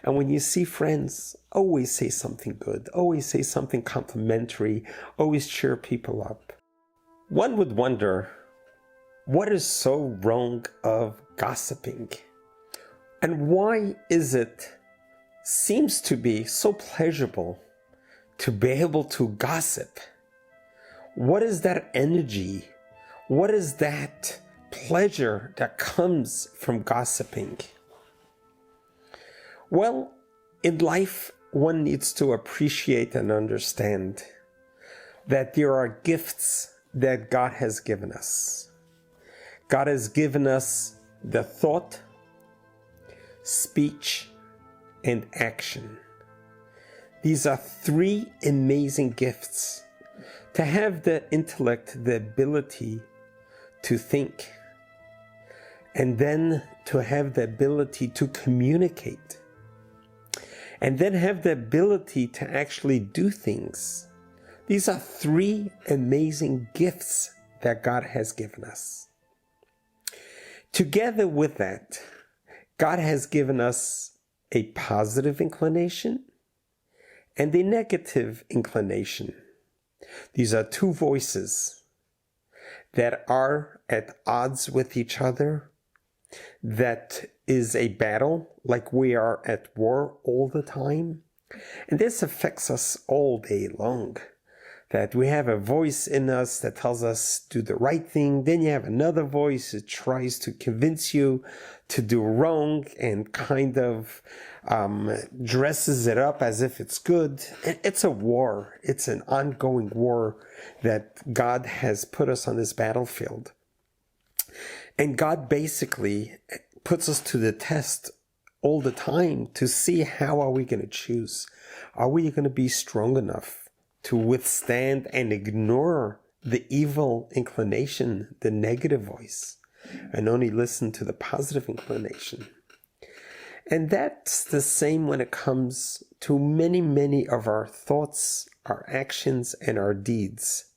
And when you see friends, always say something good, always say something complimentary, always cheer people up. One would wonder, what is so wrong of gossiping? And why is it seems to be so pleasurable to be able to gossip? What is that energy? What is that pleasure that comes from gossiping? Well, in life, one needs to appreciate and understand that there are gifts that God has given us. God has given us the thought, speech, and action. These are three amazing gifts. To have the intellect, the ability to think, and then to have the ability to communicate, and then have the ability to actually do things. These are three amazing gifts that God has given us. Together with that, God has given us a positive inclination and a negative inclination. These are two voices that are at odds with each other. That is a battle, like we are at war all the time. And this affects us all day long. That we have a voice in us that tells us do the right thing. Then you have another voice that tries to convince you to do wrong and kind of dresses it up as if it's good. It's a war. It's an ongoing war that God has put us on this battlefield. And God basically puts us to the test all the time to see how are we going to choose. Are we going to be strong enough to withstand and ignore the evil inclination, the negative voice, and only listen to the positive inclination? And that's the same when it comes to many of our thoughts, our actions, and our deeds,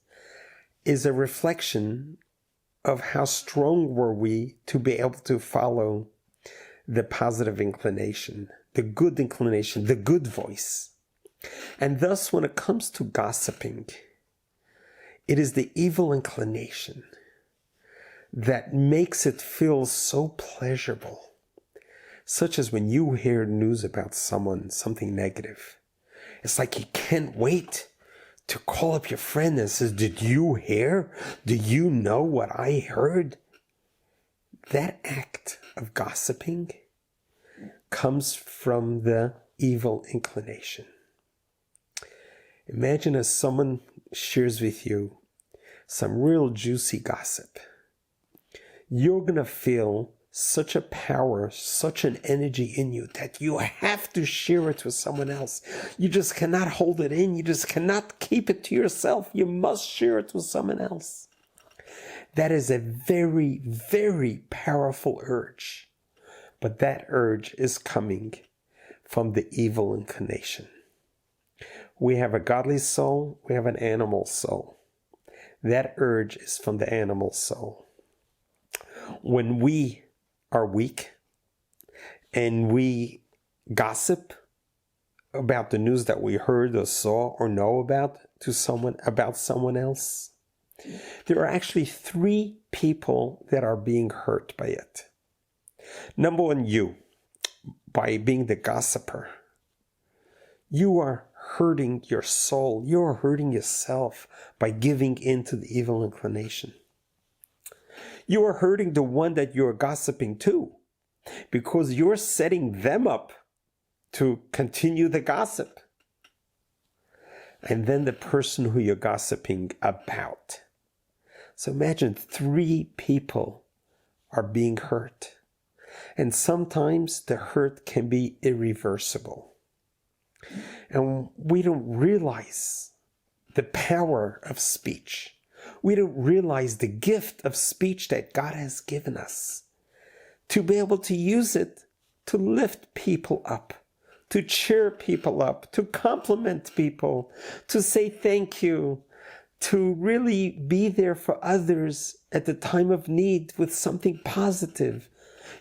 is a reflection of how strong were we to be able to follow the positive inclination, the good voice. And thus, when it comes to gossiping, it is the evil inclination that makes it feel so pleasurable, such as when you hear news about someone, something negative. It's like you can't wait to call up your friend and says, did you hear? Do you know what I heard? That act of gossiping comes from the evil inclination. Imagine as someone shares with you some real juicy gossip. You're going to feel such a power, such an energy in you that you have to share it with someone else. You just cannot hold it in. You just cannot keep it to yourself. You must share it with someone else. That is a very powerful urge. But that urge is coming from the evil inclination. We have a godly soul. We have an animal soul. That urge is from the animal soul. When we are weak and we gossip about the news that we heard or saw or know about someone else, there are actually three people that are being hurt by it. Number one, you, by being the gossiper. You are hurting your soul. You are hurting yourself by giving in to the evil inclination. You are hurting the one that you're gossiping to, because you're setting them up to continue the gossip. And then the person who you're gossiping about. So imagine three people are being hurt. And sometimes the hurt can be irreversible. And we don't realize the power of speech. We don't realize the gift of speech that God has given us, to be able to use it to lift people up, to cheer people up, to compliment people, to say thank you, to really be there for others at the time of need with something positive.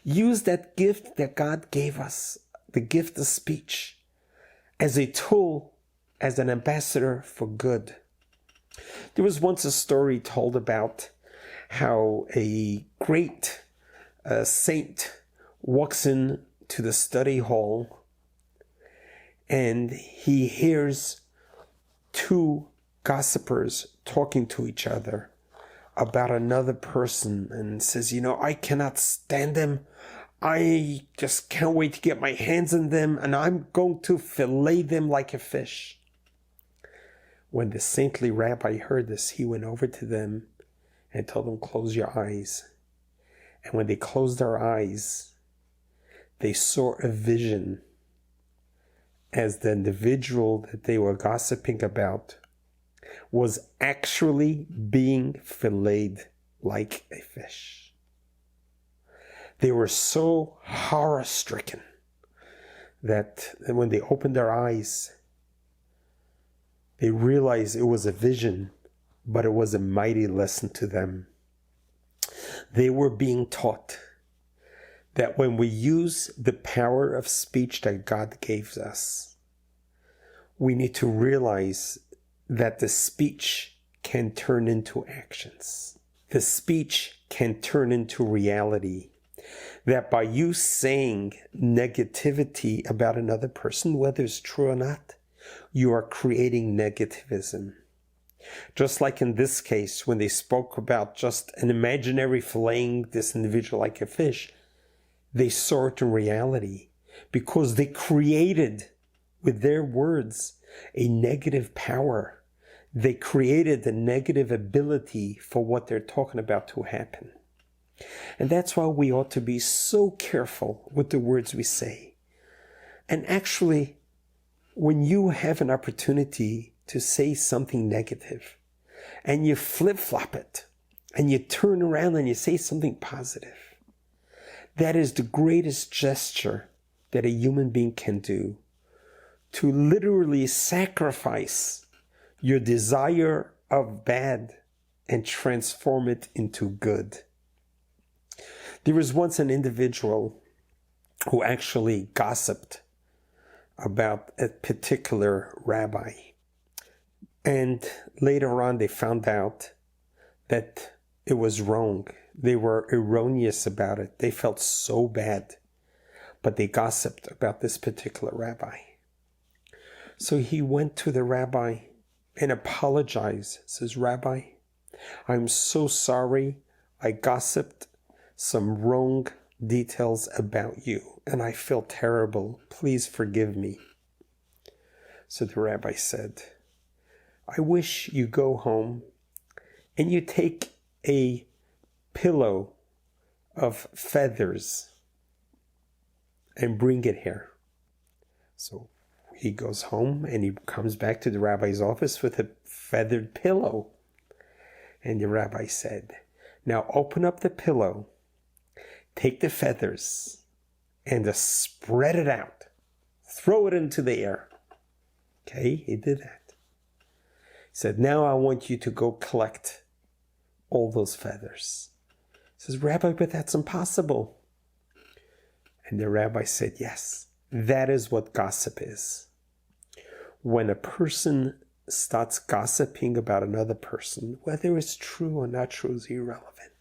Use that gift that God gave us, the gift of speech as a tool, as an ambassador for good. There was once a story told about how a great saint walks into the study hall and he hears two gossipers talking to each other about another person and says, I cannot stand them. I just can't wait to get my hands on them and I'm going to fillet them like a fish. When the saintly rabbi heard this, he went over to them and told them, close your eyes. And when they closed their eyes, they saw a vision as the individual that they were gossiping about was actually being filleted like a fish. They were so horror-stricken that when they opened their eyes, they realized it was a vision, but it was a mighty lesson to them. They were being taught that when we use the power of speech that God gave us, we need to realize that the speech can turn into actions. The speech can turn into reality. That by you saying negativity about another person, whether it's true or not, you are creating negativism. Just like in this case, when they spoke about just an imaginary filleting this individual like a fish, they saw it in reality because they created with their words a negative power. They created the negative ability for what they're talking about to happen. And that's why we ought to be so careful with the words we say. And actually, when you have an opportunity to say something negative and you flip-flop it and you turn around and you say something positive, that is the greatest gesture that a human being can do, to literally sacrifice your desire of bad and transform it into good. There was once an individual who actually gossiped about a particular rabbi. And later on, they found out that it was wrong. They were erroneous about it. They felt so bad, but they gossiped about this particular rabbi. So he went to the rabbi and apologized. Says, Rabbi, I'm so sorry. I gossiped some wrong details about you, and I feel terrible. Please forgive me. So the rabbi said, I wish you go home and you take a pillow of feathers and bring it here. So he goes home and he comes back to the rabbi's office with a feathered pillow. And the rabbi said, now open up the pillow, take the feathers and just spread it out. Throw it into the air. Okay, he did that. He said, now I want you to go collect all those feathers. He says, Rabbi, but that's impossible. And the rabbi said, yes, that is what gossip is. When a person starts gossiping about another person, whether it's true or not true is irrelevant.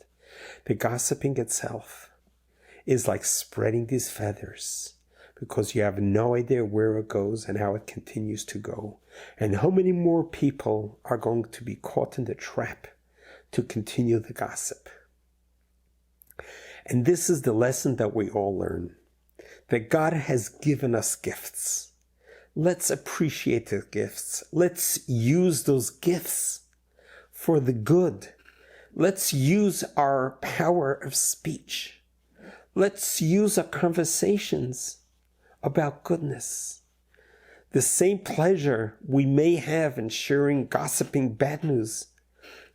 The gossiping itself is like spreading these feathers because you have no idea where it goes and how it continues to go. And how many more people are going to be caught in the trap to continue the gossip. And this is the lesson that we all learn, that God has given us gifts. Let's appreciate the gifts. Let's use those gifts for the good. Let's use our power of speech. Let's use our conversations about goodness. The same pleasure we may have in sharing gossiping bad news,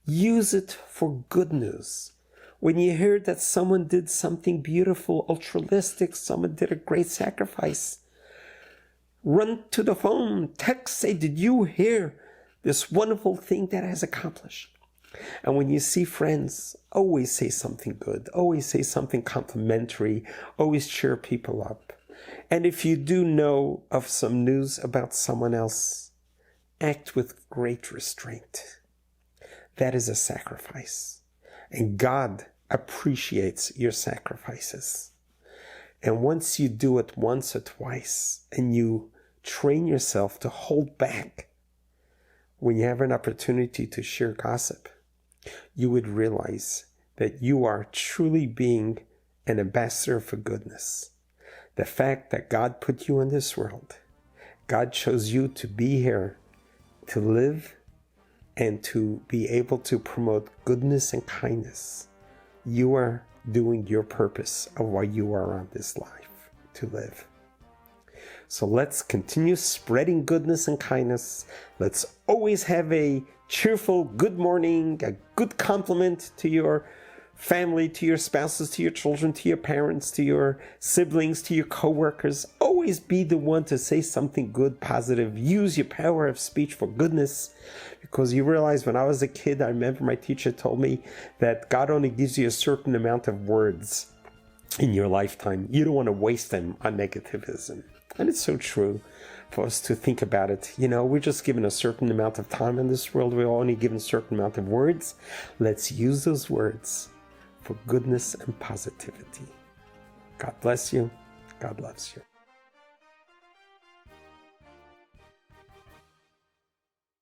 use it for good news. When you hear that someone did something beautiful, altruistic, someone did a great sacrifice, run to the phone, text, say, did you hear this wonderful thing that has accomplished? And when you see friends, always say something good, always say something complimentary, always cheer people up. And if you do know of some news about someone else, act with great restraint. That is a sacrifice. And God appreciates your sacrifices. And once you do it once or twice, and you train yourself to hold back when you have an opportunity to share gossip, you would realize that you are truly being an ambassador for goodness. The fact that God put you in this world, God chose you to be here, to live, and to be able to promote goodness and kindness. You are doing your purpose of why you are on this life, to live. So let's continue spreading goodness and kindness. Let's always have a cheerful good morning, a good compliment to your family, to your spouses, to your children, to your parents, to your siblings, to your co-workers. Always be the one to say something good, positive. Use your power of speech for goodness, because you realize when I was a kid, I remember my teacher told me that God only gives you a certain amount of words in your lifetime. You don't want to waste them on negativism. And it's so true for us to think about it. You know, we're just given a certain amount of time in this world. We're only given a certain amount of words. Let's use those words for goodness and positivity. God bless you. God loves you.